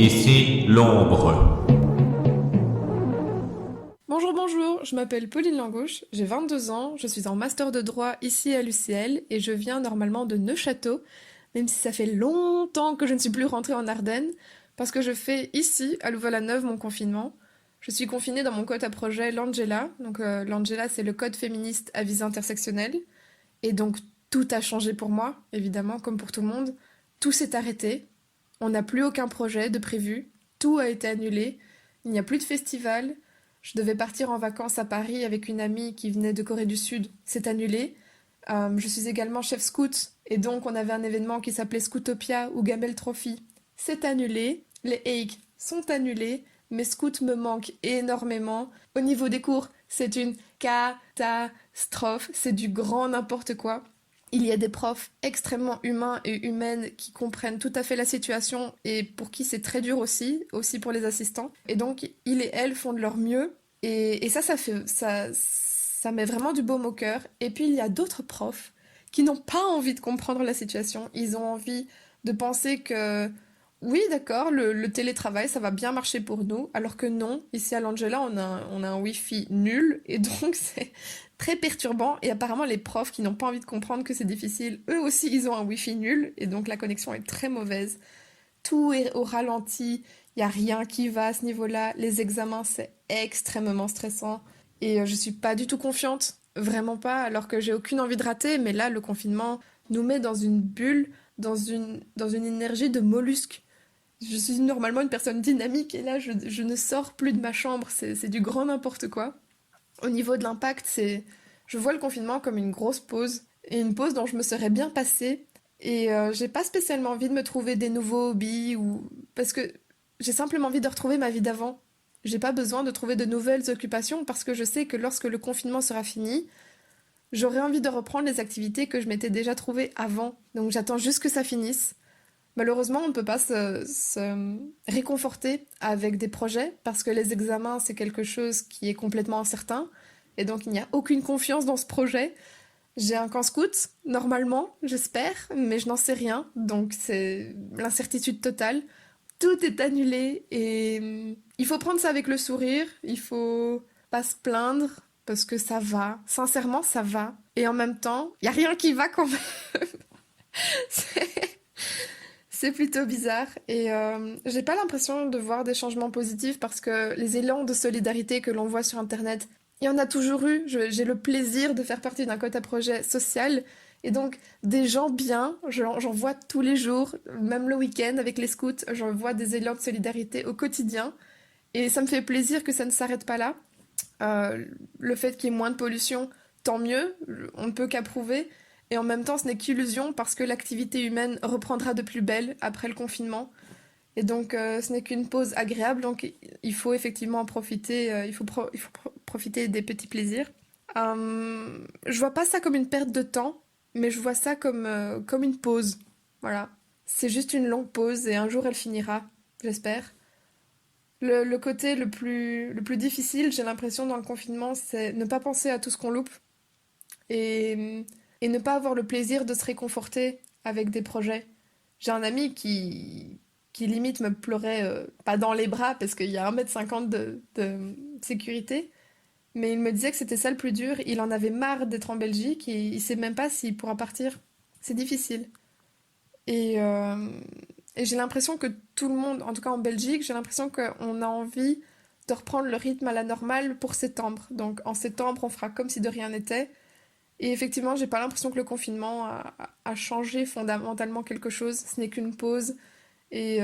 Ici l'ombre. Bonjour, bonjour, je m'appelle Pauline Langouche, j'ai 22 ans, je suis en master de droit ici à l'UCL et je viens normalement de Neufchâteau, même si ça fait longtemps que je ne suis plus rentrée en Ardennes, parce que je fais ici, à Louvain-la-Neuve, mon confinement. Je suis confinée dans mon code à projet l'Angela, donc l'Angela c'est le code féministe à visée intersectionnelle, et donc tout a changé pour moi, évidemment, comme pour tout le monde. Tout s'est arrêté, on n'a plus aucun projet de prévu, tout a été annulé, il n'y a plus de festival. Je devais partir en vacances à Paris avec une amie qui venait de Corée du Sud, c'est annulé. Je suis également chef scout, et donc on avait un événement qui s'appelait Scootopia ou Gamel Trophy. C'est annulé, les Haigs sont annulés, mes scouts me manquent énormément. Au niveau des cours, c'est une catastrophe, c'est du grand n'importe quoi. Il y a des profs extrêmement humains et humaines qui comprennent tout à fait la situation et pour qui c'est très dur aussi pour les assistants. Et donc, ils et elles font de leur mieux. Et ça met vraiment du baume au cœur. Et puis, il y a d'autres profs qui n'ont pas envie de comprendre la situation. Ils ont envie de penser que, oui, d'accord, le télétravail, ça va bien marcher pour nous. Alors que non, ici à l'Angela, on a un Wi-Fi nul. Et donc, c'est très perturbant. Et apparemment, les profs qui n'ont pas envie de comprendre que c'est difficile, eux aussi, ils ont un Wi-Fi nul. Et donc, la connexion est très mauvaise. Tout est au ralenti. Il n'y a rien qui va à ce niveau-là. Les examens, c'est extrêmement stressant. Et je suis pas du tout confiante. Vraiment pas. Alors que j'ai aucune envie de rater. Mais là, le confinement nous met dans une bulle, dans une énergie de mollusque. Je suis normalement une personne dynamique. Et là, je ne sors plus de ma chambre. C'est du grand n'importe quoi. Au niveau de l'impact, je vois le confinement comme une grosse pause, et une pause dont je me serais bien passée, et j'ai pas spécialement envie de me trouver des nouveaux hobbies, parce que j'ai simplement envie de retrouver ma vie d'avant. J'ai pas besoin de trouver de nouvelles occupations, parce que je sais que lorsque le confinement sera fini, j'aurai envie de reprendre les activités que je m'étais déjà trouvées avant. Donc j'attends juste que ça finisse. Malheureusement, on ne peut pas se réconforter avec des projets parce que les examens, c'est quelque chose qui est complètement incertain. Et donc, il n'y a aucune confiance dans ce projet. J'ai un camp scout, normalement, j'espère, mais je n'en sais rien. Donc, c'est l'incertitude totale. Tout est annulé et il faut prendre ça avec le sourire. Il faut pas se plaindre parce que ça va. Sincèrement, ça va. Et en même temps, il n'y a rien qui va quand même. C'est- C'est plutôt bizarre et j'ai pas l'impression de voir des changements positifs parce que les élans de solidarité que l'on voit sur internet, il y en a toujours eu. J'ai le plaisir de faire partie d'un quota projet social et donc des gens bien, j'en vois tous les jours, même le week-end avec les scouts, j'en vois des élans de solidarité au quotidien et ça me fait plaisir que ça ne s'arrête pas là. Euh, le fait qu'il y ait moins de pollution, tant mieux, on ne peut qu'approuver. Et en même temps, ce n'est qu'illusion parce que l'activité humaine reprendra de plus belle après le confinement. Et donc, ce n'est qu'une pause agréable. Donc, il faut effectivement en profiter. Il faut profiter des petits plaisirs. Je vois pas ça comme une perte de temps, mais je vois ça comme une pause. Voilà. C'est juste une longue pause et un jour elle finira, j'espère. Le côté le plus difficile, j'ai l'impression, dans le confinement, c'est ne pas penser à tout ce qu'on loupe et, et ne pas avoir le plaisir de se réconforter avec des projets. J'ai un ami qui limite me pleurait, pas dans les bras parce qu'il y a 1,50 m de sécurité, mais il me disait que c'était ça le plus dur. Il en avait marre d'être en Belgique et il sait même pas s'il pourra partir. C'est difficile. Et, euh, et j'ai l'impression que tout le monde, en tout cas en Belgique, j'ai l'impression qu'on a envie de reprendre le rythme à la normale pour septembre. Donc en septembre, on fera comme si de rien n'était. Et effectivement, j'ai pas l'impression que le confinement a changé fondamentalement quelque chose. Ce n'est qu'une pause et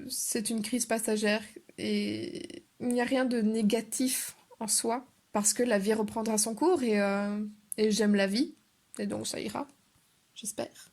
c'est une crise passagère. Et il n'y a rien de négatif en soi parce que la vie reprendra son cours et j'aime la vie. Et donc ça ira, j'espère.